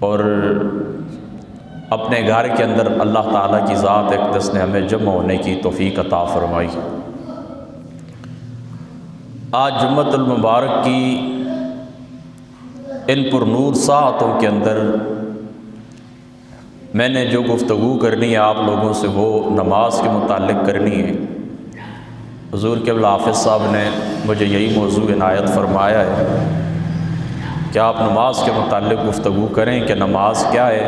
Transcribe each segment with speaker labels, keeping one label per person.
Speaker 1: اور اپنے گھر کے اندر اللہ تعالیٰ کی ذات اقدس نے ہمیں جمع ہونے کی توفیق عطا فرمائی۔ آج جمعۃ المبارک کی ان پر نور ساعتوں کے اندر میں نے جو گفتگو کرنی ہے آپ لوگوں سے وہ نماز کے متعلق کرنی ہے۔ حضور قبلہ حافظ صاحب نے مجھے یہی موضوع عنایت فرمایا ہے کہ آپ نماز کے متعلق گفتگو کریں کہ نماز کیا ہے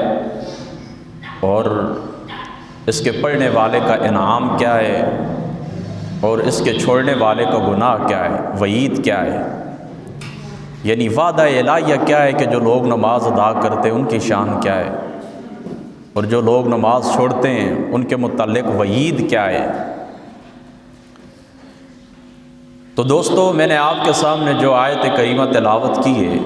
Speaker 1: اور اس کے پڑھنے والے کا انعام کیا ہے اور اس کے چھوڑنے والے کا گناہ کیا ہے، وعید کیا ہے، یعنی وعدہ الہیہ کیا ہے کہ جو لوگ نماز ادا کرتے ہیں ان کی شان کیا ہے، اور جو لوگ نماز چھوڑتے ہیں ان کے متعلق وعید کیا ہے۔ تو دوستو، میں نے آپ کے سامنے جو آیت کریمہ تلاوت کی ہے،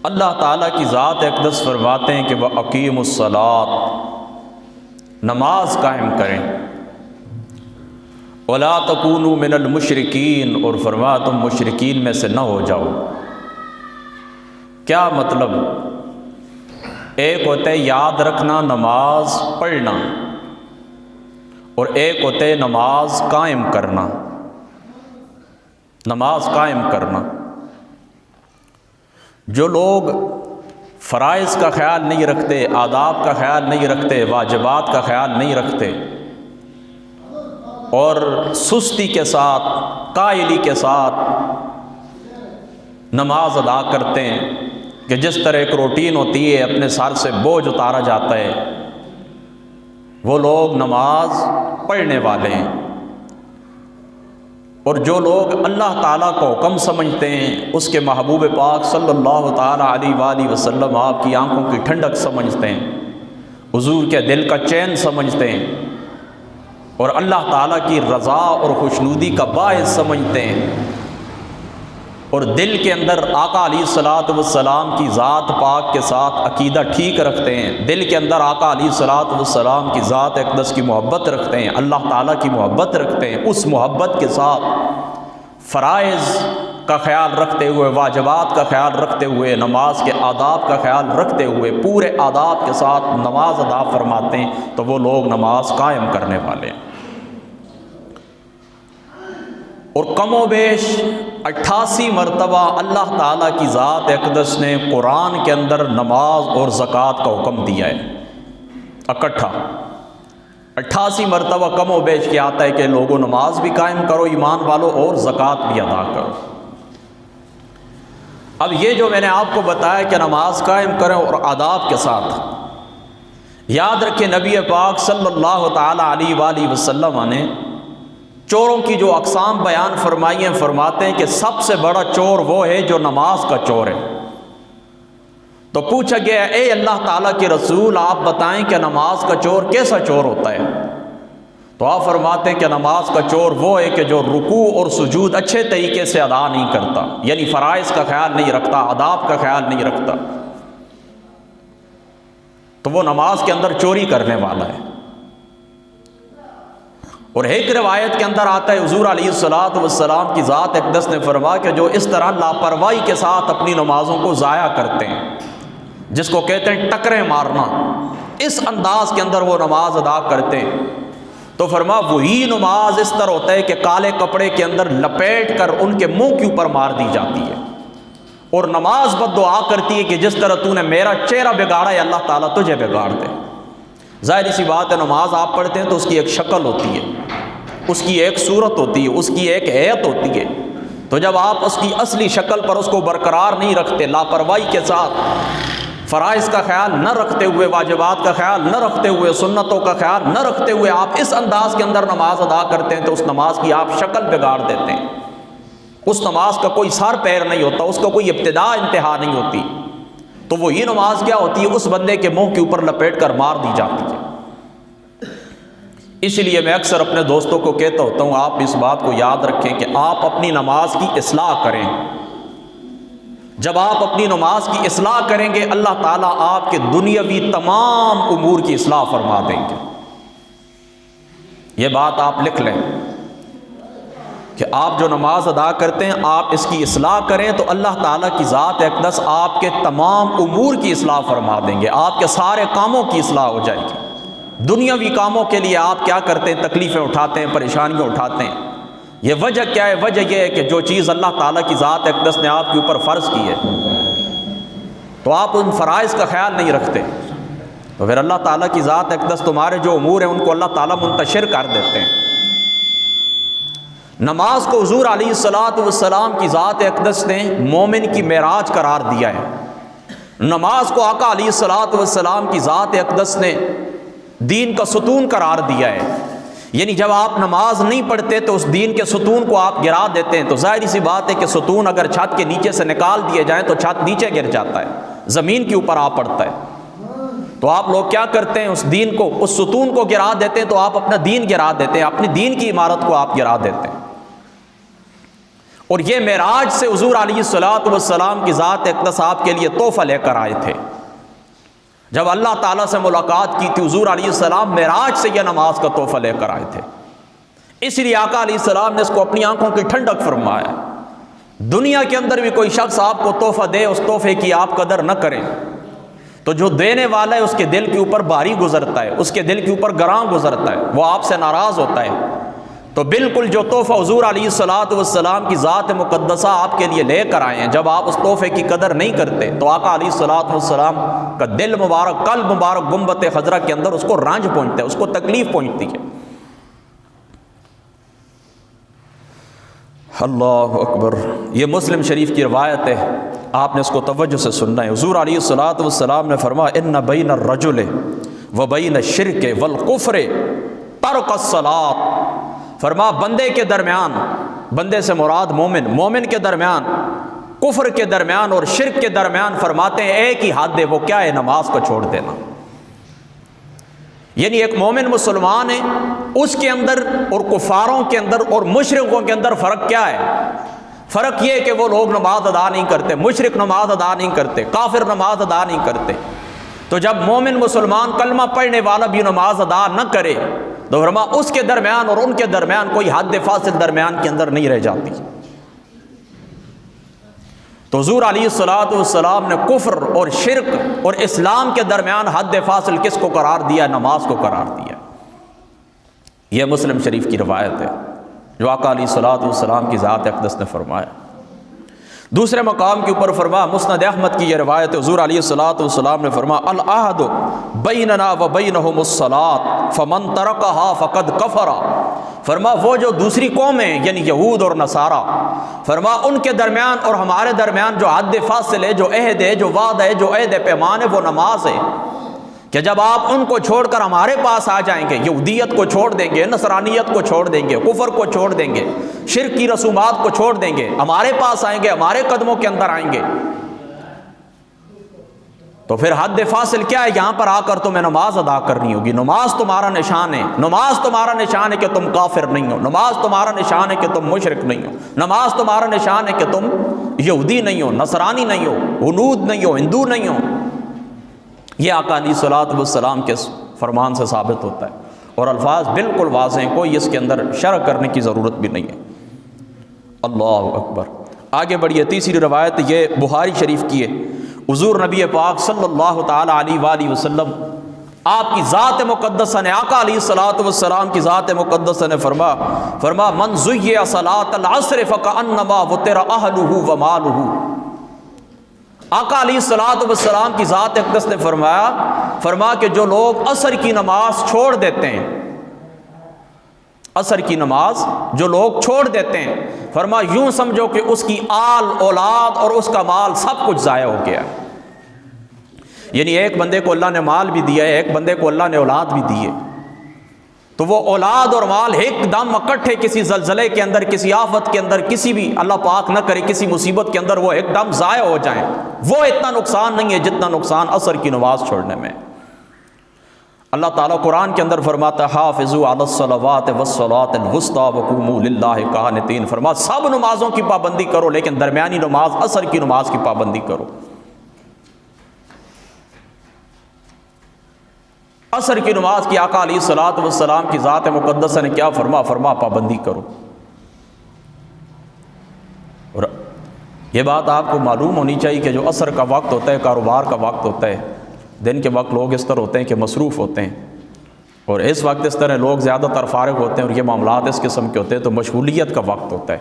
Speaker 1: اللہ تعالیٰ کی ذات اقدس فرماتے ہیں کہ وَأَقِیمُوا الصَّلَاةَ، نماز قائم کریں، وَلَا تَكُونُوا مِنَ الْمُشْرِكِينَ، اور فرمایا تم مشرکین میں سے نہ ہو جاؤ۔ کیا مطلب؟ ایک ہوتا ہے یاد رکھنا، نماز پڑھنا، اور ایک ہوتا ہے نماز قائم کرنا۔ نماز قائم کرنا، جو لوگ فرائض کا خیال نہیں رکھتے، آداب کا خیال نہیں رکھتے، واجبات کا خیال نہیں رکھتے، اور سستی کے ساتھ، قائلی کے ساتھ نماز ادا کرتے ہیں کہ جس طرح ایک روٹین ہوتی ہے، اپنے سر سے بوجھ اتارا جاتا ہے، وہ لوگ نماز پڑھنے والے ہیں۔ اور جو لوگ اللہ تعالیٰ کو حکم سمجھتے ہیں، اس کے محبوب پاک صلی اللہ تعالیٰ علیہ وآلہ وسلم آپ کی آنکھوں کی ٹھنڈک سمجھتے ہیں، حضور کے دل کا چین سمجھتے ہیں، اور اللہ تعالیٰ کی رضا اور خوشنودی کا باعث سمجھتے ہیں، اور دل کے اندر آقا علیہ الصلوۃ والسلام کی ذات پاک کے ساتھ عقیدہ ٹھیک رکھتے ہیں، دل کے اندر آقا علیہ الصلوۃ والسلام کی ذات اقدس کی محبت رکھتے ہیں، اللہ تعالیٰ کی محبت رکھتے ہیں، اس محبت کے ساتھ فرائض کا خیال رکھتے ہوئے، واجبات کا خیال رکھتے ہوئے، نماز کے آداب کا خیال رکھتے ہوئے پورے آداب کے ساتھ نماز ادا فرماتے ہیں، تو وہ لوگ نماز قائم کرنے والے ہیں۔ اور کم و بیش 88 مرتبہ اللہ تعالیٰ کی ذات اقدس نے قرآن کے اندر نماز اور زکوٰۃ کا حکم دیا ہے، اکٹھا 88 مرتبہ کم و بیش کیا آتا ہے کہ لوگوں نماز بھی قائم کرو ایمان والو، اور زکوٰۃ بھی ادا کرو۔ اب یہ جو میں نے آپ کو بتایا کہ نماز قائم کریں اور آداب کے ساتھ، یاد رکھیں نبی پاک صلی اللہ تعالیٰ علیہ وآلہ وسلم نے چوروں کی جو اقسام بیان فرمائی ہیں، فرماتے ہیں کہ سب سے بڑا چور وہ ہے جو نماز کا چور ہے۔ تو پوچھا گیا اے اللہ تعالیٰ کے رسول، آپ بتائیں کہ نماز کا چور کیسا چور ہوتا ہے؟ تو آپ فرماتے ہیں کہ نماز کا چور وہ ہے کہ جو رکوع اور سجود اچھے طریقے سے ادا نہیں کرتا، یعنی فرائض کا خیال نہیں رکھتا، آداب کا خیال نہیں رکھتا، تو وہ نماز کے اندر چوری کرنے والا ہے۔ اور ایک روایت کے اندر آتا ہے حضور علیہ الصلوۃ والسلام کی ذات اقدس نے فرمایا کہ جو اس طرح لاپرواہی کے ساتھ اپنی نمازوں کو ضائع کرتے ہیں، جس کو کہتے ہیں ٹکریں مارنا، اس انداز کے اندر وہ نماز ادا کرتے ہیں، تو فرمایا وہی نماز اس طرح ہوتا ہے کہ کالے کپڑے کے اندر لپیٹ کر ان کے منہ کے اوپر مار دی جاتی ہے، اور نماز بد دعا کرتی ہے کہ جس طرح تو نے میرا چہرہ بگاڑا ہے اللہ تعالیٰ تجھے بگاڑ دے۔ ظاہر سی بات ہے، نماز آپ پڑھتے ہیں تو اس کی ایک شکل ہوتی ہے، اس کی ایک صورت ہوتی ہے، اس کی ایک ہیئت ہوتی ہے، تو جب آپ اس کی اصلی شکل پر اس کو برقرار نہیں رکھتے، لاپرواہی کے ساتھ فرائض کا خیال نہ رکھتے ہوئے، واجبات کا خیال نہ رکھتے ہوئے، سنتوں کا خیال نہ رکھتے ہوئے آپ اس انداز کے اندر نماز ادا کرتے ہیں، تو اس نماز کی آپ شکل بگاڑ دیتے ہیں۔ اس نماز کا کوئی سر پیر نہیں ہوتا، اس کا کوئی ابتدا انتہا نہیں ہوتی، تو وہی نماز کیا ہوتی ہے؟ اس بندے کے منہ کے اوپر لپیٹ کر مار دی جاتی ہے۔ اس لیے میں اکثر اپنے دوستوں کو کہتا ہوتا ہوں، آپ اس بات کو یاد رکھیں کہ آپ اپنی نماز کی اصلاح کریں۔ جب آپ اپنی نماز کی اصلاح کریں گے، اللہ تعالیٰ آپ کے دنیاوی تمام امور کی اصلاح فرما دیں گے۔ یہ بات آپ لکھ لیں۔ کہ آپ جو نماز ادا کرتے ہیں آپ اس کی اصلاح کریں تو اللہ تعالیٰ کی ذات اقدس آپ کے تمام امور کی اصلاح فرما دیں گے، آپ کے سارے کاموں کی اصلاح ہو جائے گی۔ دنیاوی کاموں کے لیے آپ کیا کرتے ہیں؟ تکلیفیں اٹھاتے ہیں، پریشانیاں اٹھاتے ہیں۔ یہ وجہ کیا ہے؟ وجہ یہ ہے کہ جو چیز اللہ تعالیٰ کی ذات اقدس نے آپ کے اوپر فرض کی ہے تو آپ ان فرائض کا خیال نہیں رکھتے، تو پھر اللہ تعالیٰ کی ذات اقدس تمہارے جو امور ہیں ان کو اللہ تعالیٰ منتشر کر دیتے ہیں۔ نماز کو حضور علیہ الصلوۃ والسلام کی ذات اقدس نے مومن کی معراج قرار دیا ہے۔ نماز کو آقا علیہ الصلوۃ والسلام کی ذات اقدس نے دین کا ستون قرار دیا ہے۔ یعنی جب آپ نماز نہیں پڑھتے تو اس دین کے ستون کو آپ گرا دیتے ہیں، تو ظاہری سی بات ہے کہ ستون اگر چھت کے نیچے سے نکال دیے جائیں تو چھت نیچے گر جاتا ہے، زمین کے اوپر آ پڑتا ہے۔ تو آپ لوگ کیا کرتے ہیں؟ اس دین کو، اس ستون کو گرا دیتے ہیں، تو آپ اپنا دین گرا دیتے ہیں، اپنی دین کی عمارت کو آپ گرا دیتے ہیں۔ اور یہ معراج سے حضور علیہ الصلوۃ والسلام کی ذات اقدس آپ کے لیے تحفہ لے کر آئے تھے۔ جب اللہ تعالیٰ سے ملاقات کی تھی حضور علیہ السلام معراج سے یہ نماز کا تحفہ لے کر آئے تھے، اس لیے آقا علیہ السلام نے اس کو اپنی آنکھوں کی ٹھنڈک فرمایا۔ دنیا کے اندر بھی کوئی شخص آپ کو تحفہ دے، اس تحفے کی آپ قدر نہ کریں تو جو دینے والا ہے اس کے دل کے اوپر بھاری گزرتا ہے، اس کے دل کے اوپر گراں گزرتا ہے، وہ آپ سے ناراض ہوتا ہے۔ تو بالکل جو تحفہ حضور علیہ الصلوۃ والسلام کی ذات مقدسہ آپ کے لیے لے کر آئے ہیں، جب آپ اس تحفے کی قدر نہیں کرتے تو آقا علیہ الصلوۃ والسلام کا دل مبارک، قلب مبارک گنبد خضرا کے اندر اس کو رنج پہنچتا ہے، اس کو تکلیف پہنچتی ہے۔ اللہ اکبر۔ یہ مسلم شریف کی روایت ہے، آپ نے اس کو توجہ سے سننا ہے۔ حضور علیہ الصلوۃ والسلام نے فرمایا ان بین الرجل وبین الشرک والکفر ترک الصلاۃ۔ فرما بندے کے درمیان، بندے سے مراد مومن، مومن کے درمیان، کفر کے درمیان اور شرک کے درمیان فرماتے ہیں ایک ہی حد ہے، وہ کیا ہے؟ نماز کو چھوڑ دینا۔ یعنی ایک مومن مسلمان ہے، اس کے اندر اور کفاروں کے اندر اور مشرکوں کے اندر فرق کیا ہے؟ فرق یہ ہے کہ وہ لوگ نماز ادا نہیں کرتے، مشرک نماز ادا نہیں کرتے، کافر نماز ادا نہیں کرتے۔ تو جب مومن مسلمان کلمہ پڑھنے والا بھی نماز ادا نہ کرے تو فرما اس کے درمیان اور ان کے درمیان کوئی حد فاصل درمیان کے اندر نہیں رہ جاتی۔ تو حضور علیہ الصلوۃ والسلام نے کفر اور شرک اور اسلام کے درمیان حد فاصل کس کو قرار دیا؟ نماز کو قرار دیا۔ یہ مسلم شریف کی روایت ہے جو آقا علیہ الصلوۃ والسلام کی ذات اقدس نے فرمایا۔ دوسرے مقام کے اوپر فرما مسند احمد کی یہ روایت ہے، حضور علیہ الصلوۃ والسلام نے فرما العہد بیننا و بینہم الصلاۃ فمن ترکہا فقد کفر۔ فرما وہ جو دوسری قومیں یعنی یہود اور نصارہ، فرما ان کے درمیان اور ہمارے درمیان جو حد فاصل ہے، جو عہد ہے، جو وعدہ ہے، جو عہد پیمان ہے، وہ نماز ہے کہ جب آپ ان کو چھوڑ کر ہمارے پاس آ جائیں گے، یہودیت کو چھوڑ دیں گے، نصرانیت کو چھوڑ دیں گے، کفر کو چھوڑ دیں گے، شرک کی رسومات کو چھوڑ دیں گے، ہمارے پاس آئیں گے، ہمارے قدموں کے اندر آئیں گے، تو پھر حد فاصل کیا ہے؟ یہاں پر آ کر تمہیں نماز ادا کرنی ہوگی۔ نماز تمہارا نشان ہے، نماز تمہارا نشان ہے کہ تم کافر نہیں ہو، نماز تمہارا نشان ہے کہ تم مشرک نہیں ہو، نماز تمہارا نشان ہے کہ تم یہودی نہیں ہو، نصرانی نہیں ہو، ہنود نہیں ہو، ہندو نہیں ہو۔ یہ آقا علیہ الصلوۃ والسلام کے فرمان سے ثابت ہوتا ہے اور الفاظ بالکل واضح ہیں، کوئی اس کے اندر شرح کرنے کی ضرورت بھی نہیں ہے۔ اللہ اکبر۔ آگے بڑھیے، تیسری روایت یہ بخاری شریف کی ہے۔ حضور نبی پاک صلی اللہ تعالی علیہ وآلہ وسلم آپ کی ذات مقدسہ نے، آقا علیہ الصلوۃ والسلام کی ذات مقدسہ نے فرما من زیّ صلاۃ العصر فکأنما وطر اہلہ ومالہ۔ آقا علیہ الصلوۃ والسلام کی ذات اقدس نے فرمایا کہ جو لوگ عصر کی نماز چھوڑ دیتے ہیں، عصر کی نماز جو لوگ چھوڑ دیتے ہیں، فرما یوں سمجھو کہ اس کی آل اولاد اور اس کا مال سب کچھ ضائع ہو گیا۔ یعنی ایک بندے کو اللہ نے مال بھی دیا ہے، ایک بندے کو اللہ نے اولاد بھی دی ہے، تو وہ اولاد اور مال ایک دم اکٹھے کسی زلزلے کے اندر، کسی آفت کے اندر، کسی بھی اللہ پاک نہ کرے کسی مصیبت کے اندر وہ ایک دم ضائع ہو جائیں، وہ اتنا نقصان نہیں ہے جتنا نقصان عصر کی نماز چھوڑنے میں۔ اللہ تعالیٰ قرآن کے اندر فرماتا ہے حافظوا علی الصلوات والصلاۃ الوسطی وقوموا للہ قانتین۔ فرما سب نمازوں کی پابندی کرو لیکن درمیانی نماز عصر کی نماز کی پابندی کرو۔ عصر کی نماز کی آقا علیہ الصلوۃ والسلام کی ذات مقدسہ نے کیا فرما پابندی کرو۔ یہ بات آپ کو معلوم ہونی چاہیے کہ جو عصر کا وقت ہوتا ہے کاروبار کا وقت ہوتا ہے، دن کے وقت لوگ اس طرح ہوتے ہیں کہ مصروف ہوتے ہیں، اور اس وقت اس طرح لوگ زیادہ تر فارغ ہوتے ہیں اور یہ معاملات اس قسم کے ہوتے ہیں، تو مشغولیت کا وقت ہوتا ہے۔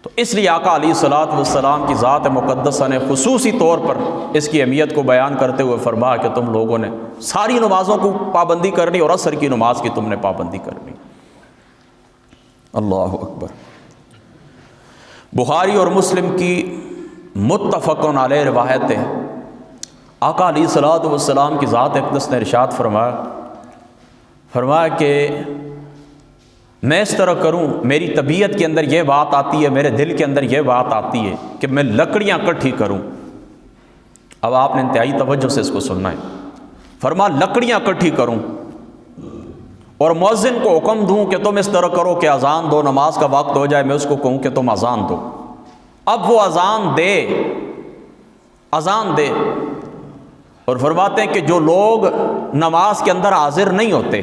Speaker 1: تو اس لیے آقا علیہ الصلوۃ والسلام کی ذات مقدسہ نے خصوصی طور پر اس کی اہمیت کو بیان کرتے ہوئے فرمایا کہ تم لوگوں نے ساری نمازوں کو پابندی کرنی اور عصر کی نماز کی تم نے پابندی کرنی۔ اللہ اکبر۔ بخاری اور مسلم کی متفق علیہ روایت ہے، آقا علیہ الصلوۃ والسلام کی ذات اقدس نے ارشاد فرمایا کہ میں اس طرح کروں، میری طبیعت کے اندر یہ بات آتی ہے، میرے دل کے اندر یہ بات آتی ہے کہ میں لکڑیاں اکٹھی کروں۔ اب آپ نے انتہائی توجہ سے اس کو سننا ہے۔ فرمایا لکڑیاں اکٹھی کروں اور مؤذن کو حکم دوں کہ تم اس طرح کرو کہ اذان دو، نماز کا وقت ہو جائے، میں اس کو کہوں کہ تم اذان دو۔ اب وہ اذان دے اور فرماتے ہیں کہ جو لوگ نماز کے اندر حاضر نہیں ہوتے،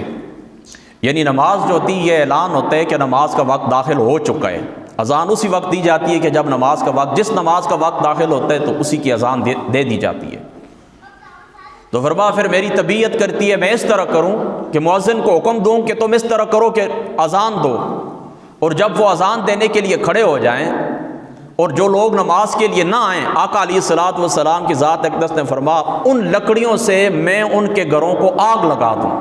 Speaker 1: یعنی نماز جو ہوتی ہے یہ اعلان ہوتا ہے کہ نماز کا وقت داخل ہو چکا ہے۔ اذان اسی وقت دی جاتی ہے کہ جب نماز کا وقت، جس نماز کا وقت داخل ہوتا ہے تو اسی کی اذان دے دی جاتی ہے۔ تو فرمایا پھر میری طبیعت کرتی ہے میں اس طرح کروں کہ مؤذن کو حکم دوں کہ تم اس طرح کرو کہ اذان دو، اور جب وہ اذان دینے کے لیے کھڑے ہو جائیں اور جو لوگ نماز کے لیے نہ آئیں، آقا علیہ الصلوۃ والسلام کی ذات اقدس نے فرمایا ان لکڑیوں سے میں ان کے گھروں کو آگ لگا دوں۔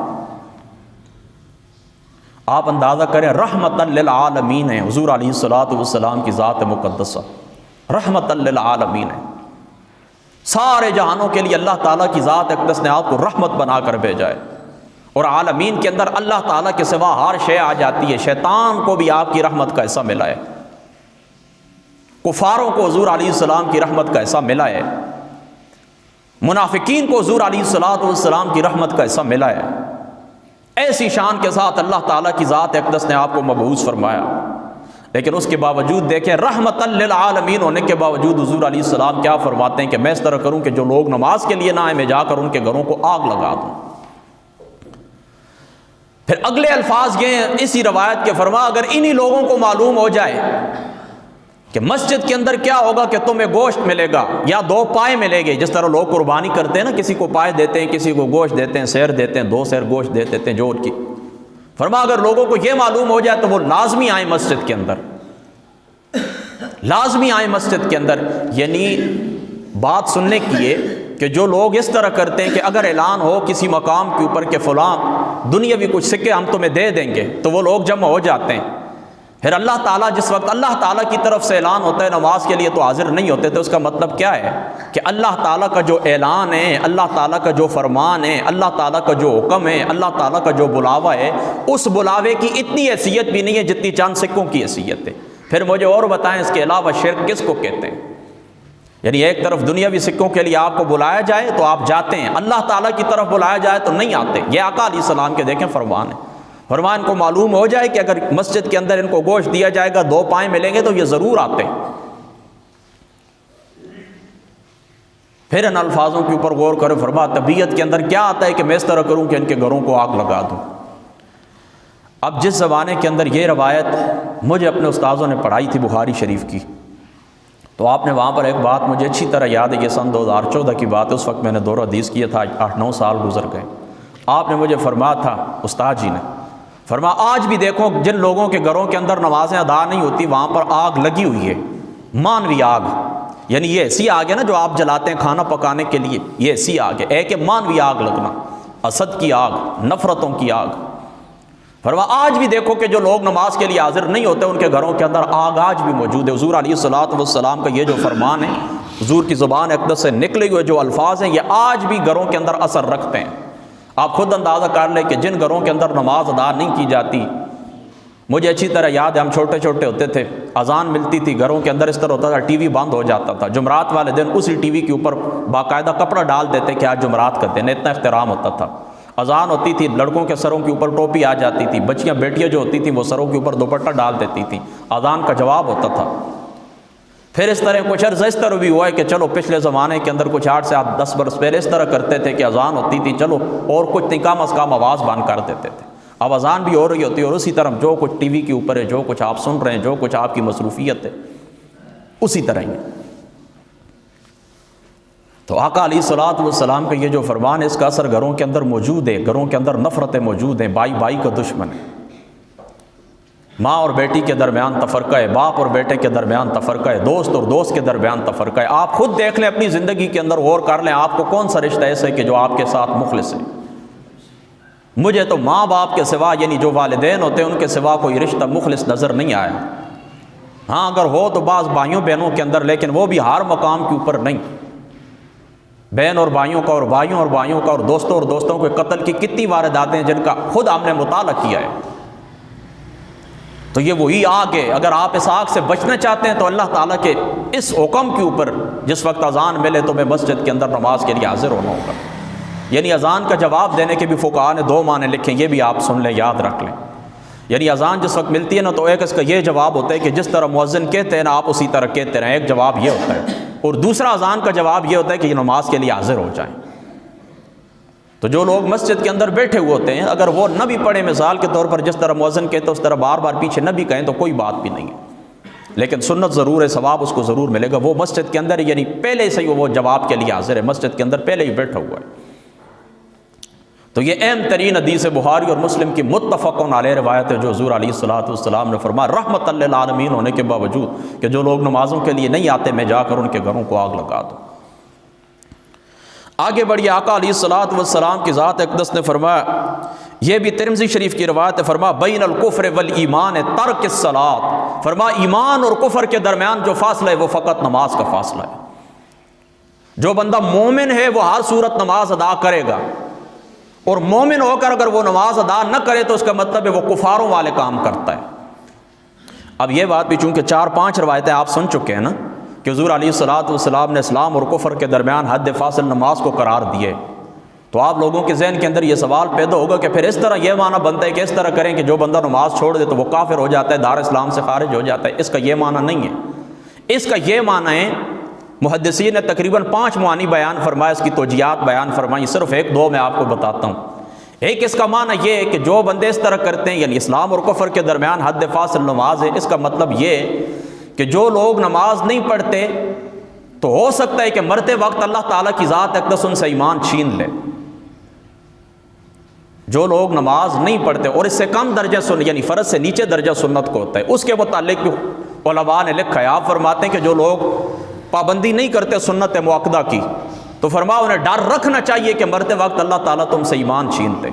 Speaker 1: آپ اندازہ کریں رحمت للعالمین ہے حضور علیہ الصلوۃ والسلام کی ذات مقدسہ، رحمت للعالمین ہے، سارے جہانوں کے لیے اللہ تعالیٰ کی ذات اقدس نے آپ کو رحمت بنا کر بھیجا ہے، اور عالمین کے اندر اللہ تعالیٰ کے سوا ہر شے آ جاتی ہے۔ شیطان کو بھی آپ کی رحمت کا حصہ ملا ہے، کفاروں کو حضور علیہ السلام کی رحمت کا حصہ ملا ہے، منافقین کو حضور علیہ الصلوۃ والسلام کی رحمت کا حصہ ملا ہے۔ ایسی شان کے ساتھ اللہ تعالیٰ کی ذات اقدس نے آپ کو مبعوث فرمایا، لیکن اس کے باوجود دیکھیں رحمت للعالمین ہونے کے باوجود حضور علیہ السلام کیا فرماتے ہیں کہ میں اس طرح کروں کہ جو لوگ نماز کے لیے نہ آئیں میں جا کر ان کے گھروں کو آگ لگا دوں۔ پھر اگلے الفاظ یہ ہیں اسی روایت کے، فرمایا اگر انہی لوگوں کو معلوم ہو جائے کہ مسجد کے اندر کیا ہوگا کہ تمہیں گوشت ملے گا یا 2 پائے ملے گے، جس طرح لوگ قربانی کرتے ہیں نا، کسی کو پائے دیتے ہیں، کسی کو گوشت دیتے ہیں، سیر دیتے ہیں، 2 سیر گوشت دے دیتے ہیں جوڑ کی۔ فرمایا اگر لوگوں کو یہ معلوم ہو جائے تو وہ لازمی آئیں مسجد کے اندر، لازمی آئیں مسجد کے اندر۔ یعنی بات سننے کی ہے کہ جو لوگ اس طرح کرتے ہیں کہ اگر اعلان ہو کسی مقام کے اوپر کہ فلاں دنیاوی کچھ سکے ہم تمہیں دے دیں گے، تو وہ لوگ جمع ہو جاتے ہیں۔ پھر اللہ تعالیٰ جس وقت اللہ تعالیٰ کی طرف سے اعلان ہوتا ہے نماز کے لیے تو حاضر نہیں ہوتے، تو اس کا مطلب کیا ہے کہ اللہ تعالیٰ کا جو اعلان ہے، اللہ تعالیٰ کا جو فرمان ہے، اللہ تعالیٰ کا جو حکم ہے، اللہ تعالیٰ کا جو بلاوا ہے، اس بلاوے کی اتنی حیثیت بھی نہیں ہے جتنی چند سکوں کی حیثیت ہے۔ پھر مجھے اور بتائیں اس کے علاوہ شرک کس کو کہتے ہیں؟ یعنی ایک طرف دنیاوی سکوں کے لیے آپ کو بلایا جائے تو آپ جاتے ہیں، اللہ تعالیٰ کی طرف بلایا جائے تو نہیں آتے۔ یہ آقا علیہ السلام کے دیکھیں فرمان ہے، فرمان کو معلوم ہو جائے کہ اگر مسجد کے اندر ان کو گوشت دیا جائے گا 2 پائے ملیں گے تو یہ ضرور آتے ہیں۔ پھر ان الفاظوں کے اوپر غور کریں، فرما طبیعت کے اندر کیا آتا ہے کہ میں اس طرح کروں کہ ان کے گھروں کو آگ لگا دوں۔ اب جس زمانے کے اندر یہ روایت مجھے اپنے استاذوں نے پڑھائی تھی بخاری شریف کی، تو آپ نے وہاں پر ایک بات مجھے اچھی طرح یاد ہے، یہ سن 2014 کی بات ہے، اس وقت میں نے دورہ حدیث کیا تھا، 8-9 سال گزر گئے۔ آپ نے مجھے فرمایا تھا، استاد جی نے فرمایا آج بھی دیکھو جن لوگوں کے گھروں کے اندر نمازیں ادا نہیں ہوتی وہاں پر آگ لگی ہوئی ہے، مانوی آگ، یعنی یہ ایسی آگ ہے نا جو آپ جلاتے ہیں کھانا پکانے کے لیے، یہ ایسی آگ ہے، ایک مانوی آگ لگنا، حسد کی آگ، نفرتوں کی آگ۔ فرمایا آج بھی دیکھو کہ جو لوگ نماز کے لیے حاضر نہیں ہوتے ان کے گھروں کے اندر آگ آج بھی موجود ہے۔ حضور علیہ الصلوۃ والسلام کا یہ جو فرمان ہے، حضور کی زبان اقدس سے نکلے ہوئے جو الفاظ ہیں، یہ آج بھی گھروں کے اندر اثر رکھتے ہیں۔ آپ خود اندازہ کر لیں کہ جن گھروں کے اندر نماز ادا نہیں کی جاتی، مجھے اچھی طرح یاد ہے ہم چھوٹے چھوٹے ہوتے تھے، اذان ملتی تھی، گھروں کے اندر اس طرح ہوتا تھا ٹی وی بند ہو جاتا تھا، جمعرات والے دن اسی ٹی وی کے اوپر باقاعدہ کپڑا ڈال دیتے کہ آج جمعرات کا دن، اتنا احترام ہوتا تھا۔ اذان ہوتی تھی، لڑکوں کے سروں کے اوپر ٹوپی آ جاتی تھی، بچیاں بیٹیاں جو ہوتی تھیں وہ سروں کے اوپر دوپٹہ ڈال دیتی تھیں، اذان کا جواب ہوتا تھا۔ پھر اس طرح کچھ عرصہ اس طرح بھی ہوا ہے کہ چلو پچھلے زمانے کے اندر کچھ 8 سے 10 برس پہلے اس طرح کرتے تھے کہ اذان ہوتی تھی، چلو اور کچھ نہیں، کم از کم آواز بند کر دیتے تھے۔ اب اذان بھی ہو رہی ہوتی ہے اور اسی طرح جو کچھ ٹی وی کے اوپر ہے، جو کچھ آپ سن رہے ہیں، جو کچھ آپ کی مصروفیت ہے، اسی طرح ہی ہے۔ تو آقا علیہ الصلوۃ والسلام کا یہ جو فرمان ہے، اس کا اثر گھروں کے اندر موجود ہے، گھروں کے اندر نفرتیں موجود ہیں، بھائی بھائی کا دشمن ہے، ماں اور بیٹی کے درمیان تفرقہ ہے، باپ اور بیٹے کے درمیان تفرقہ ہے، دوست اور دوست کے درمیان تفرقہ ہے۔ آپ خود دیکھ لیں اپنی زندگی کے اندر، غور کر لیں آپ کو کون سا رشتہ ایسا ہے کہ جو آپ کے ساتھ مخلص ہے۔ مجھے تو ماں باپ کے سوا، یعنی جو والدین ہوتے ہیں ان کے سوا کوئی رشتہ مخلص نظر نہیں آیا۔ ہاں اگر ہو تو بعض بھائیوں بہنوں کے اندر، لیکن وہ بھی ہر مقام کے اوپر نہیں۔ بہن اور بھائیوں کا، اور بھائیوں اور بھائیوں کا، اور دوستوں اور دوستوں کے قتل کی کتنی وارداتیں جن کا خود ہم نے مطالعہ کیا ہے۔ تو یہ وہی آگ ہے۔ اگر آپ اس آگ سے بچنا چاہتے ہیں تو اللہ تعالیٰ کے اس حکم کے اوپر جس وقت اذان ملے تو میں مسجد کے اندر نماز کے لیے حاضر ہونا ہوگا۔ یعنی اذان کا جواب دینے کے بھی فقہاء نے 2 معنی لکھے، یہ بھی آپ سن لیں، یاد رکھ لیں۔ یعنی اذان جس وقت ملتی ہے نا، تو ایک اس کا یہ جواب ہوتا ہے کہ جس طرح مؤذن کہتے ہیں نا آپ اسی طرح کہتے رہیں، ایک جواب یہ ہوتا ہے۔ اور دوسرا اذان کا جواب یہ ہوتا ہے کہ یہ نماز کے لیے حاضر ہو جائیں۔ تو جو لوگ مسجد کے اندر بیٹھے ہوئے ہوتے ہیں، اگر وہ نہ بھی پڑھیں، مثال کے طور پر جس طرح مؤذن کہتے ہیں اس طرح بار بار پیچھے نہ بھی کہیں تو کوئی بات بھی نہیں ہے، لیکن سنت ضرور ہے، ثواب اس کو ضرور ملے گا۔ وہ مسجد کے اندر یعنی پہلے سے ہی وہ جواب کے لیے حاضر ہے، مسجد کے اندر پہلے ہی بیٹھا ہوا ہے۔ تو یہ اہم ترین حدیث بخاری اور مسلم کی متفقن علیہ روایت ہے، جو حضور علیہ الصلوۃ والسلام نے فرمایا رحمت للعالمین ہونے کے باوجود کہ جو لوگ نمازوں کے لیے نہیں آتے میں جا کر ان کے گھروں کو آگ لگا دوں۔ آگے بڑھیے، آقا علیہ الصلوۃ والسلام کی ذات اقدس نے فرمایا، یہ بھی ترمذی شریف کی روایت ہے، فرمایا بین الکفر والایمان ترک الصلاۃ، فرمایا ایمان اور کفر کے درمیان جو فاصلہ ہے وہ فقط نماز کا فاصلہ ہے۔ جو بندہ مومن ہے وہ ہر صورت نماز ادا کرے گا، اور مومن ہو کر اگر وہ نماز ادا نہ کرے تو اس کا مطلب ہے وہ کفاروں والے کام کرتا ہے۔ اب یہ بات بھی چونکہ 4-5 روایتیں آپ سن چکے ہیں نا کہ حضور علیہ الصلوۃ والسلام نے اسلام اور کفر کے درمیان حد فاصل نماز کو قرار دیے، تو آپ لوگوں کے ذہن کے اندر یہ سوال پیدا ہوگا کہ پھر اس طرح یہ معنی بنتا ہے کہ اس طرح کریں کہ جو بندہ نماز چھوڑ دے تو وہ کافر ہو جاتا ہے، دار اسلام سے خارج ہو جاتا ہے۔ اس کا یہ معنی نہیں ہے۔ اس کا یہ معنی ہے، محدثین نے تقریباً 5 معانی بیان فرمائے، اس کی توجیہات بیان فرمائی، صرف 1-2 میں آپ کو بتاتا ہوں۔ ایک اس کا معنی یہ ہے کہ جو بندے اس طرح کرتے ہیں، یعنی اسلام اور کفر کے درمیان حد فاصل نماز ہے، اس کا مطلب یہ کہ جو لوگ نماز نہیں پڑھتے تو ہو سکتا ہے کہ مرتے وقت اللہ تعالیٰ کی ذات اقدس ان سے ایمان چھین لے۔ جو لوگ نماز نہیں پڑھتے اور اس سے کم درجہ یعنی فرض سے نیچے درجہ سنت کو ہوتا ہے، اس کے متعلق بھی علماء نے لکھا ہے۔ آپ فرماتے ہیں کہ جو لوگ پابندی نہیں کرتے سنت مؤکدہ کی تو فرمایا انہیں ڈر رکھنا چاہیے کہ مرتے وقت اللہ تعالیٰ تم سے ایمان چھینتے۔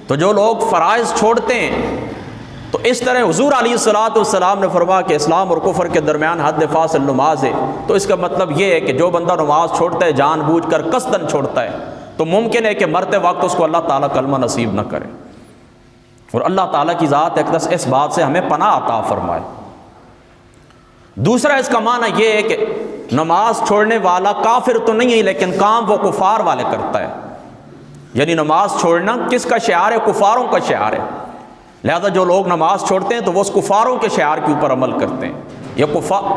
Speaker 1: تو جو لوگ فرائض چھوڑتے ہیں تو اس طرح حضور علیہ الصلوۃ والسلام نے فرمایا کہ اسلام اور کفر کے درمیان حد فاصل نماز ہے، تو اس کا مطلب یہ ہے کہ جو بندہ نماز چھوڑتا ہے جان بوجھ کر قصدن چھوڑتا ہے تو ممکن ہے کہ مرتے وقت اس کو اللہ تعالیٰ کلمہ نصیب نہ کرے، اور اللہ تعالیٰ کی ذات اقدس اس بات سے ہمیں پناہ عطا فرمائے۔ دوسرا اس کا معنی یہ ہے کہ نماز چھوڑنے والا کافر تو نہیں ہے، لیکن کام وہ کفار والے کرتا ہے۔ یعنی نماز چھوڑنا کس کا شعار ہے؟ کفاروں کا شعار ہے، لہذا جو لوگ نماز چھوڑتے ہیں تو وہ اس کفاروں کے شعار کے اوپر عمل کرتے ہیں، یہ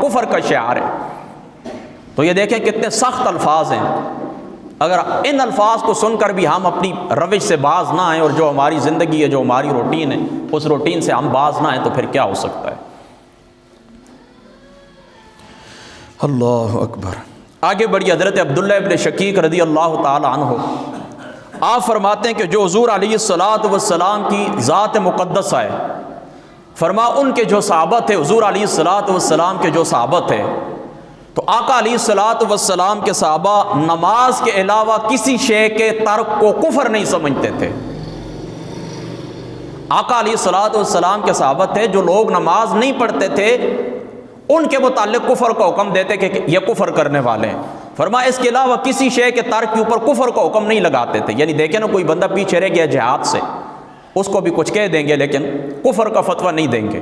Speaker 1: کفر کا شعار ہے۔ تو یہ دیکھیں کتنے سخت الفاظ ہیں، اگر ان الفاظ کو سن کر بھی ہم اپنی روش سے باز نہ آئیں اور جو ہماری زندگی ہے، جو ہماری روٹین ہے، اس روٹین سے ہم باز نہ آئیں تو پھر کیا ہو سکتا ہے؟ اللہ اکبر۔ آگے بڑھی، حضرت عبداللہ ابن شقیق رضی اللہ تعالی عنہ آپ فرماتے ہیں کہ جو حضور علیہ الصلوۃ والسلام کی ذات مقدس ہے، فرما ان کے جو صحابہ تھے، حضور علیہ الصلوۃ والسلام کے جو صحابہ تھے، تو آقا علیہ الصلوۃ والسلام کے صحابہ نماز کے علاوہ کسی شے کے ترک کو کفر نہیں سمجھتے تھے۔ آقا علیہ الصلوۃ والسلام کے صحابہ تھے جو لوگ نماز نہیں پڑھتے تھے، ان کے متعلق کفر کا حکم دیتے کہ یہ کفر کرنے والے ہیں۔ فرمایا اس کے علاوہ کسی شے کے ترک کے اوپر کفر کا حکم نہیں لگاتے تھے۔ یعنی دیکھیں نا، کوئی بندہ پیچھے رہ گیا جہاد سے، اس کو بھی کچھ کہہ دیں گے لیکن کفر کا فتویٰ نہیں دیں گے۔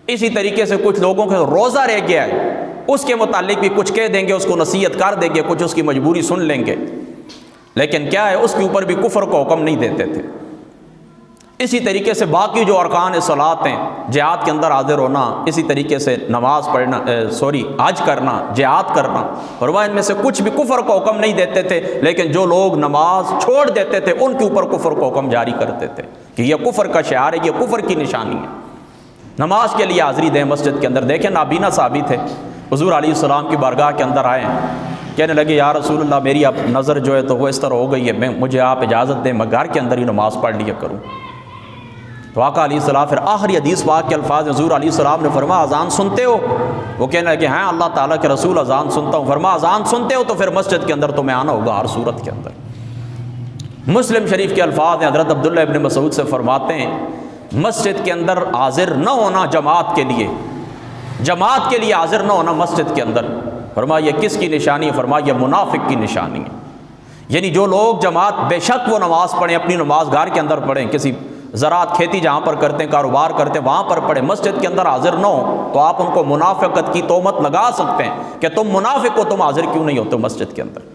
Speaker 1: اسی طریقے سے کچھ لوگوں کے روزہ رہ گیا ہے، اس کے متعلق بھی کچھ کہہ دیں گے، اس کو نصیحت کر دیں گے، کچھ اس کی مجبوری سن لیں گے، لیکن کیا ہے اس کے اوپر بھی کفر کا حکم نہیں دیتے تھے۔ اسی طریقے سے باقی جو ارکان صلاۃ ہیں، جہاد کے اندر حاضر ہونا، اسی طریقے سے نماز پڑھنا، حج کرنا، جہاد کرنا، فرمایا ان میں سے کچھ بھی کفر کا حکم نہیں دیتے تھے، لیکن جو لوگ نماز چھوڑ دیتے تھے ان کے اوپر کفر کا حکم جاری کرتے تھے کہ یہ کفر کا شعار ہے، یہ کفر کی نشانی ہے۔ نماز کے لیے حاضری دیں مسجد کے اندر۔ دیکھیں نابینا صحابی تھے، حضور علیہ السلام کی بارگاہ کے اندر آئے، کہنے لگے یا رسول اللہ میری اب نظر جو ہے تو وہ اس طرح ہو گئی ہے، مجھے آپ اجازت دیں میں گھر کے اندر ہی نماز پڑھ لیا کروں۔ تو آقا علیہ السلام پھر آخری حدیث پاک کے الفاظ حضور علیہ السلام نے فرمایا اذان سنتے ہو؟ وہ کہنے لگے ہاں اللہ تعالیٰ کے رسول اذان سنتا ہوں۔ فرمایا اذان سنتے ہو تو پھر مسجد کے اندر تمہیں آنا ہوگا ہر صورت کے اندر۔ مسلم شریف کے الفاظ ہیں، حضرت عبداللہ ابن مسعود سے فرماتے ہیں مسجد کے اندر حاضر نہ ہونا جماعت کے لیے حاضر نہ ہونا مسجد کے اندر، فرمایا یہ کس کی نشانی ہے؟ فرمایا یہ منافق کی نشانی ہے۔ یعنی جو لوگ جماعت بے شک وہ نماز پڑھیں، اپنی نماز گھر کے اندر پڑھیں، کسی زراعت کھیتی جہاں پر کرتے ہیں کاروبار کرتے ہیں وہاں پر پڑھیں، مسجد کے اندر حاضر نہ ہو تو آپ ان کو منافقت کی تہمت لگا سکتے ہیں کہ تم منافق ہو، تم حاضر کیوں نہیں ہوتے مسجد کے اندر۔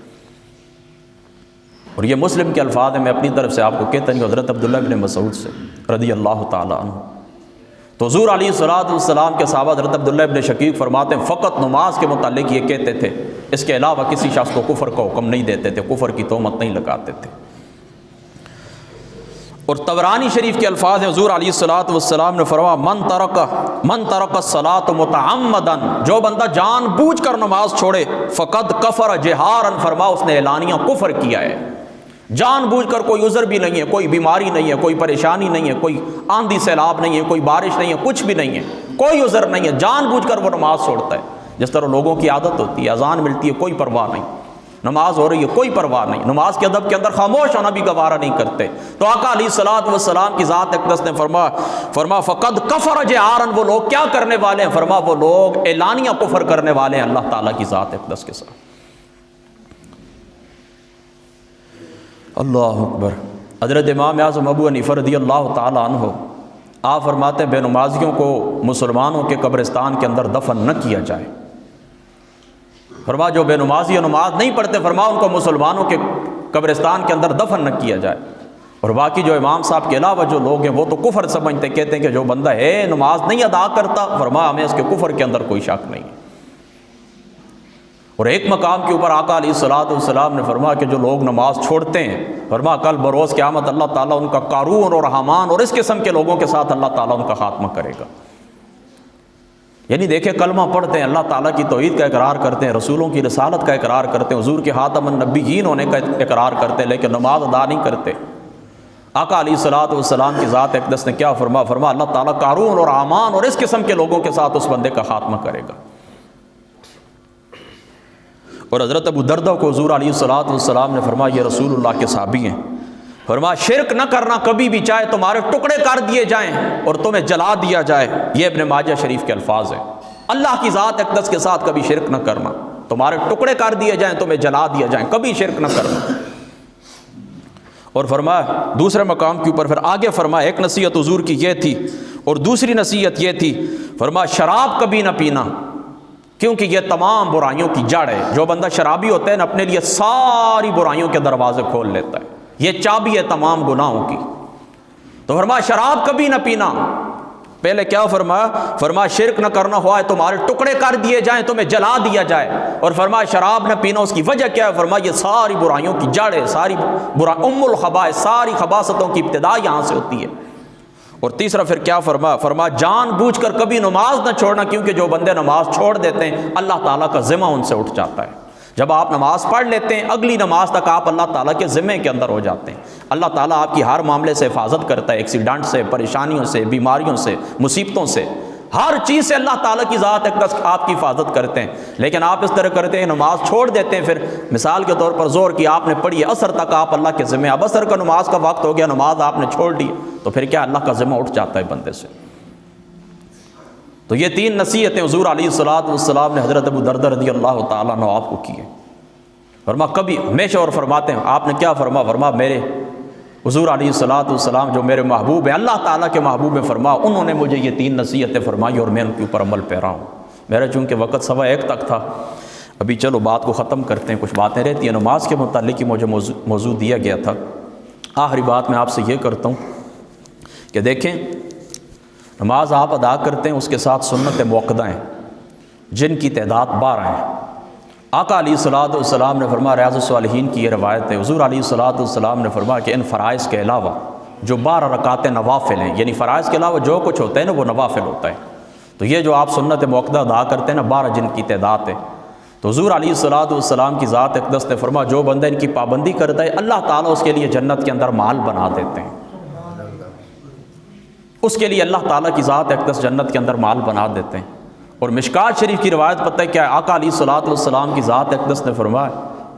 Speaker 1: اور یہ مسلم کے الفاظ ہیں، میں اپنی طرف سے آپ کو کہتا نہیں، حضرت عبداللہ ابن مسعود سے رضی اللہ تعالیٰ عنہ۔ تو حضور علیہ الصلوۃ والسلام کے صحابہ حضرت عبداللہ ابن شقیق فرماتے ہیں فقط نماز کے متعلق یہ کہتے تھے، اس کے علاوہ کسی شخص کو کفر کا حکم نہیں دیتے تھے، کفر کی تہمت نہیں لگاتے تھے۔ اور طبرانی شریف کے الفاظ ہیں، حضور علیہ الصلوۃ والسلام نے فرمایا من ترک الصلاۃ متعمدا، جو بندہ جان بوجھ کر نماز چھوڑے فقد کفر جہارا، فرمایا اس نے اعلانیہ کفر کیا ہے۔ جان بوجھ کر، کوئی عذر بھی نہیں ہے، کوئی بیماری نہیں ہے، کوئی پریشانی نہیں ہے، کوئی آندھی سیلاب نہیں ہے، کوئی بارش نہیں ہے، کچھ بھی نہیں ہے، کوئی عذر نہیں ہے، جان بوجھ کر وہ نماز چھوڑتا ہے۔ جس طرح لوگوں کی عادت ہوتی ہے، اذان ملتی ہے کوئی پرواہ نہیں، نماز ہو رہی ہے کوئی پرواہ نہیں، نماز کے ادب کے اندر خاموش ہونا بھی گوارا نہیں کرتے۔ تو آقا علیہ الصلوۃ والسلام کی ذات اقدس نے فرمایا فقد کفر جہارا، وہ لوگ کیا کرنے والے ہیں؟ فرمایا وہ لوگ اعلانیہ کفر کرنے والے ہیں اللہ تعالیٰ کی ذات اقدس کے ساتھ۔ اللہ اکبر۔ حضرت امام اعظم ابو حنیفہ رضی اللہ تعالیٰ عنہ آپ فرماتے ہیں بے نمازیوں کو مسلمانوں کے قبرستان کے اندر دفن نہ کیا جائے۔ فرمایا جو بے نمازی نماز نہیں پڑھتے، فرمایا ان کو مسلمانوں کے قبرستان کے اندر دفن نہ کیا جائے۔ اور باقی جو امام صاحب کے علاوہ جو لوگ ہیں وہ تو کفر سمجھتے، کہتے ہیں کہ جو بندہ ہے نماز نہیں ادا کرتا، فرمایا ہمیں اس کے کفر کے اندر کوئی شک نہیں۔ اور ایک مقام کے اوپر آقا علیہ الصلوۃ والسلام نے فرمایا کہ جو لوگ نماز چھوڑتے ہیں، فرمایا کل بروز قیامت اللہ تعالیٰ ان کا قارون اور حامان اور اس قسم کے لوگوں کے ساتھ اللہ تعالیٰ ان کا خاتمہ کرے گا۔ یعنی دیکھیں کلمہ پڑھتے ہیں، اللہ تعالیٰ کی توحید کا اقرار کرتے ہیں، رسولوں کی رسالت کا اقرار کرتے ہیں، حضور کے خاتم النبیین ہونے کا اقرار کرتے ہیں، لیکن نماز ادا نہیں کرتے۔ آقا علیہ الصلوۃ والسلام کی ذات اقدس نے کیا فرمایا اللہ تعالیٰ قارون اور حامان اور اس قسم کے لوگوں کے ساتھ اس بندے کا خاتمہ کرے گا۔ اور حضرت ابو دردہ کو حضور علیہ الصلوۃ والسلام نے فرمایا یہ رسول اللہ کے صحابی ہیں، فرمایا شرک نہ کرنا کبھی بھی، چاہے تمہارے ٹکڑے کر دیے جائیں اور تمہیں جلا دیا جائے۔ یہ ابن ماجہ شریف کے الفاظ ہیں، اللہ کی ذات اقدس کے ساتھ کبھی شرک نہ کرنا، تمہارے ٹکڑے کر دیے جائیں، تمہیں جلا دیا جائیں، کبھی شرک نہ کرنا۔ اور فرمایا دوسرے مقام کے اوپر پھر آگے فرمایا ایک نصیحت حضور کی یہ تھی اور دوسری نصیحت یہ تھی، فرمایا شراب کبھی نہ پینا کیونکہ یہ تمام برائیوں کی جڑ ہے۔ جو بندہ شرابی ہوتا ہے نا اپنے لیے ساری برائیوں کے دروازے کھول لیتا ہے، یہ چابی ہے تمام گناہوں کی۔ تو فرمایا شراب کبھی نہ پینا، پہلے کیا فرمایا شرک نہ کرنا، ہوا ہے تمہارے ٹکڑے کر دیے جائیں، تمہیں جلا دیا جائے، اور فرمایا شراب نہ پینا اس کی وجہ کیا ہے؟ فرمایا یہ ساری برائیوں کی جڑ ہے، ساری ام الخبائث، ساری خباثتوں کی ابتدا یہاں سے ہوتی ہے۔ اور تیسرا پھر کیا فرمایا جان بوجھ کر کبھی نماز نہ چھوڑنا، کیونکہ جو بندے نماز چھوڑ دیتے ہیں اللہ تعالیٰ کا ذمہ ان سے اٹھ جاتا ہے۔ جب آپ نماز پڑھ لیتے ہیں اگلی نماز تک آپ اللہ تعالیٰ کے ذمے کے اندر ہو جاتے ہیں، اللہ تعالیٰ آپ کی ہر معاملے سے حفاظت کرتا ہے، ایکسیڈنٹ سے، پریشانیوں سے، بیماریوں سے، مصیبتوں سے، ہر چیز سے اللہ تعالیٰ کی ذات اقدس آپ کی حفاظت کرتے ہیں۔ لیکن آپ اس طرح کرتے ہیں نماز چھوڑ دیتے ہیں، پھر مثال کے طور پر زور کی آپ نے پڑھی ہے، عصر تک آپ اللہ کے ذمے، اب عصر کا نماز کا وقت ہو گیا، نماز آپ نے چھوڑ دی، تو پھر کیا اللہ کا ذمہ اٹھ جاتا ہے بندے سے۔ تو یہ تین نصیحتیں حضور علیہ الصلوۃ والسلام نے حضرت ابو دردہ رضی اللہ تعالیٰ عنہ آپ کو کی ہے۔ فرمایا کبھی ہمیشہ، اور فرماتے ہیں آپ نے کیا فرمایا میرے حضور علیہ الصلوۃ والسلام جو میرے محبوب ہیں، اللہ تعالیٰ کے محبوب ہیں، فرمایا انہوں نے مجھے یہ تین نصیحتیں فرمائی اور میں ان کے اوپر عمل پیرا ہوں۔ میرا چونکہ وقت 1:15 تک تھا، ابھی چلو بات کو ختم کرتے ہیں، کچھ باتیں رہتی ہیں نماز کے متعلق ہی مجھے موضوع دیا گیا تھا۔ آخری بات میں آپ سے یہ کرتا ہوں کہ دیکھیں نماز آپ ادا کرتے ہیں، اس کے ساتھ سنت موقدہ ہیں جن کی تعداد 12 ہیں۔ آقا علیہ الصلوۃ والسلام نے فرمایا، ریاض الصالحین کی یہ روایت ہے، حضور علیہ الصلوۃ والسلام نے فرمایا کہ ان فرائض کے علاوہ جو 12 رکعتیں نوافل ہیں، یعنی فرائض کے علاوہ جو کچھ ہوتا ہے نا وہ نوافل ہوتا ہے، تو یہ جو آپ سنت موقدہ ادا کرتے ہیں نا 12 جن کی تعداد ہے، تو حضور علیہ الصلوۃ والسلام کی ذات اقدس نے فرمایا جو بندہ ان کی پابندی کرتا ہے اللہ تعالیٰ اس کے لیے جنت کے اندر مال بنا دیتے ہیں، اس کے لیے اللہ تعالیٰ کی ذات اقدس جنت کے اندر مال بنا دیتے ہیں۔ اور مشکات شریف کی روایت پتہ ہے کیا ہے؟ آقا علیہ الصلوۃ والسلام کی ذات اقدس نے فرمایا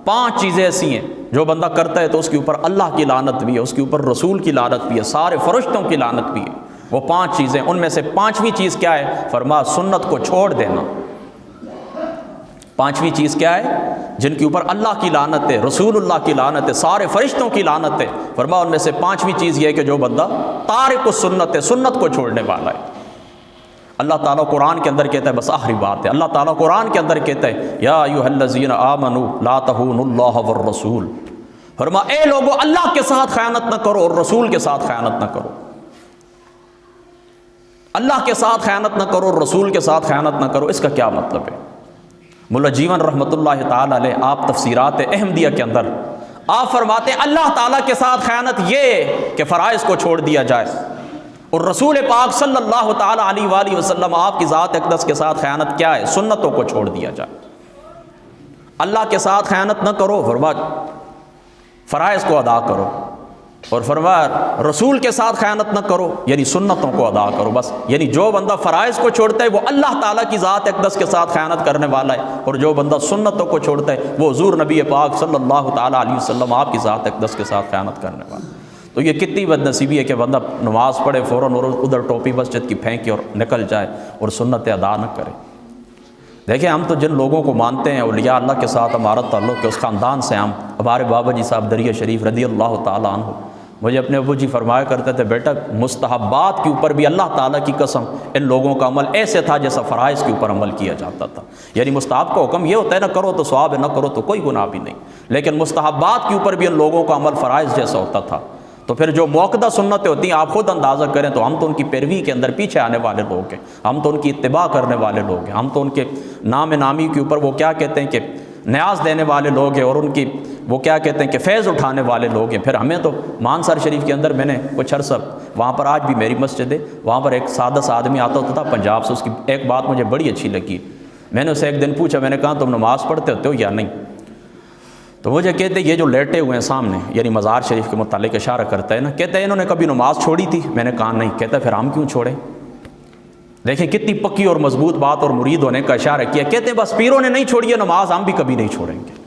Speaker 1: 5 چیزیں ایسی ہیں جو بندہ کرتا ہے تو اس کے اوپر اللہ کی لعنت بھی ہے، اس کے اوپر رسول کی لعنت بھی ہے، سارے فرشتوں کی لعنت بھی ہے۔ وہ 5 چیزیں، ان میں سے 5ویں چیز کیا ہے؟ فرمایا سنت کو چھوڑ دینا۔ 5ویں چیز کیا ہے؟ جن کے اوپر اللہ کی لعنت ہے، رسول اللہ کی لعنت ہے، سارے فرشتوں کی لعنت ہے، فرمایا ان میں سے 5ویں چیز یہ ہے کہ جو بندہ تارک السنت ہے، سنت کو چھوڑنے والا ہے۔ اللہ تعالیٰ قرآن کے اندر کہتا ہے، بس آخری بات ہے، اللہ تعالیٰ قرآن کے اندر کہتا ہے یا ایھا الذین آمنوا لا تخونوا اللہ والرسول، فرمایا اے لوگو اللہ کے ساتھ خیانت نہ کرو اور رسول کے ساتھ خیانت نہ کرو۔ اللہ کے ساتھ خیانت نہ کرو اور رسول کے ساتھ خیانت نہ کرو، اس کا کیا مطلب ہے؟ ملا جیون رحمۃ اللہ تعالیٰ علیہ آپ تفسیرات احمدیہ کے اندر آپ فرماتے ہیں اللہ تعالیٰ کے ساتھ خیانت یہ کہ فرائض کو چھوڑ دیا جائے، اور رسول پاک صلی اللہ تعالیٰ علیہ وآلہ وسلم آپ کی ذات اقدس کے ساتھ خیانت کیا ہے؟ سنتوں کو چھوڑ دیا جائے۔ اللہ کے ساتھ خیانت نہ کرو، فرمایا فرائض کو ادا کرو، اور فرمایا رسول کے ساتھ خیانت نہ کرو یعنی سنتوں کو ادا کرو۔ بس یعنی جو بندہ فرائض کو چھوڑتا ہے وہ اللہ تعالیٰ کی ذات اقدس کے ساتھ خیانت کرنے والا ہے، اور جو بندہ سنتوں کو چھوڑتا ہے وہ حضور نبی پاک صلی اللہ تعالیٰ علیہ وسلم آپ کی ذات اقدس کے ساتھ خیانت کرنے والا ہے۔ تو یہ کتنی بد نصیبی ہے کہ بندہ نماز پڑھے فوراً اور ادھر ٹوپی مسجد کی پھینکے اور نکل جائے اور سنتیں ادا نہ کرے۔ دیکھیں ہم تو جن لوگوں کو مانتے ہیں اولیاء اللہ کے ساتھ ہمارا تعلق ہے، اس خاندان سے ہمارے بابا جی صاحب دریا شریف رضی اللہ تعالیٰ عنہ، مجھے اپنے ابو جی فرمایا کرتے تھے بیٹا مستحبات کے اوپر بھی اللہ تعالیٰ کی قسم ان لوگوں کا عمل ایسے تھا جیسا فرائض کے اوپر عمل کیا جاتا تھا۔ یعنی مستحب کا حکم یہ ہوتا ہے نہ کرو تو ثواب ہے، نہ کرو تو کوئی گناہ بھی نہیں، لیکن مستحبات کے اوپر بھی ان لوگوں کا عمل فرائض جیسا ہوتا تھا۔ تو پھر جو موقدہ سنتیں ہوتی ہیں آپ خود اندازہ کریں تو ہم تو ان کی پیروی کے اندر پیچھے آنے والے لوگ ہیں، ہم تو ان کی اتباع کرنے والے لوگ ہیں، ہم تو ان کے نام نامی کے اوپر وہ کیا کہتے ہیں کہ نیاز دینے والے لوگ ہیں، اور ان کی وہ کیا کہتے ہیں کہ فیض اٹھانے والے لوگ ہیں۔ پھر ہمیں تو مانسار شریف کے اندر میں نے کچھ عرصہ وہاں پر آج بھی میری مسجد ہے، وہاں پر ایک سادہ سا آدمی آتا ہوتا تھا پنجاب سے، اس کی ایک بات مجھے بڑی اچھی لگی، میں نے اسے ایک دن پوچھا، میں نے کہا تم نماز پڑھتے ہوتے ہو یا نہیں؟ تو مجھے کہتے یہ جو لیٹے ہوئے ہیں سامنے، یعنی مزار شریف کے متعلق اشارہ کرتا ہے نا، کہتے ہیں انہوں نے کبھی نماز چھوڑی تھی؟ میں نے کہا نہیں۔ کہتا ہے پھر ہم کیوں چھوڑیں؟ دیکھیں کتنی پکی اور مضبوط بات اور مرید ہونے کا اشارہ کیا۔ کہتے ہیں بس پیروں نے نہیں چھوڑی ہے نماز، ہم بھی کبھی نہیں چھوڑیں گے۔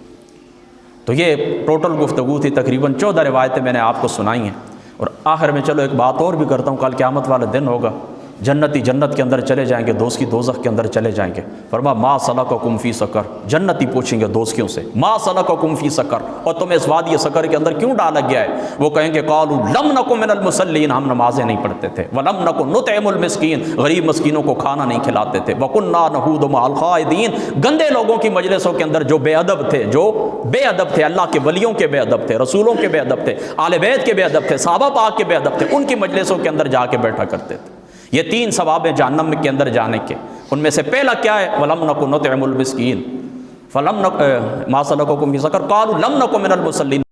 Speaker 1: تو یہ ٹوٹل گفتگو تھی، تقریباً 14 روایتیں میں نے آپ کو سنائی ہیں، اور آخر میں چلو ایک بات اور بھی کرتا ہوں، کل قیامت والا دن ہوگا، جنتی جنت کے اندر چلے جائیں گے، دوزخی دوزخ کے اندر چلے جائیں گے۔ فرمایا ما سلککم فی سقر، جنتی پوچھیں گے دوزخیوں سے ما سلککم فی سقر، اور تمہیں اس وادی سقر کے اندر کیوں ڈالا گیا ہے؟ وہ کہیں گے قالوا لم نکن من المصلین، ہم نمازیں نہیں پڑھتے تھے، ولم نکن نطعم المسکین، غریب مسکینوں کو کھانا نہیں کھلاتے تھے، وکنا نخوض مع الخائضین، گندے لوگوں کی مجلسوں کے اندر جو بے ادب تھے، جو بے ادب تھے، اللہ کے ولیوں کے بے ادب تھے، رسولوں کے بے ادب تھے، آل بیت کے بے ادب تھے، صحابہ پاک کے بے ادب تھے، ان کی مجلسوں کے اندر جا کے بیٹھا کرتے تھے۔ یہ 3 ثواب جہنم کے اندر جانے کے، ان میں سے پہلا کیا ہے؟ وَلَمْ نَكُ نُطْعِمُ الْمِسْكِينَ، فَلَمْ نَكُ مَا سَلَكَكُمْ فِي سَقَرَ قَالُوا لَمْ نَكُ مِنَ الْمُصَلِّينَ،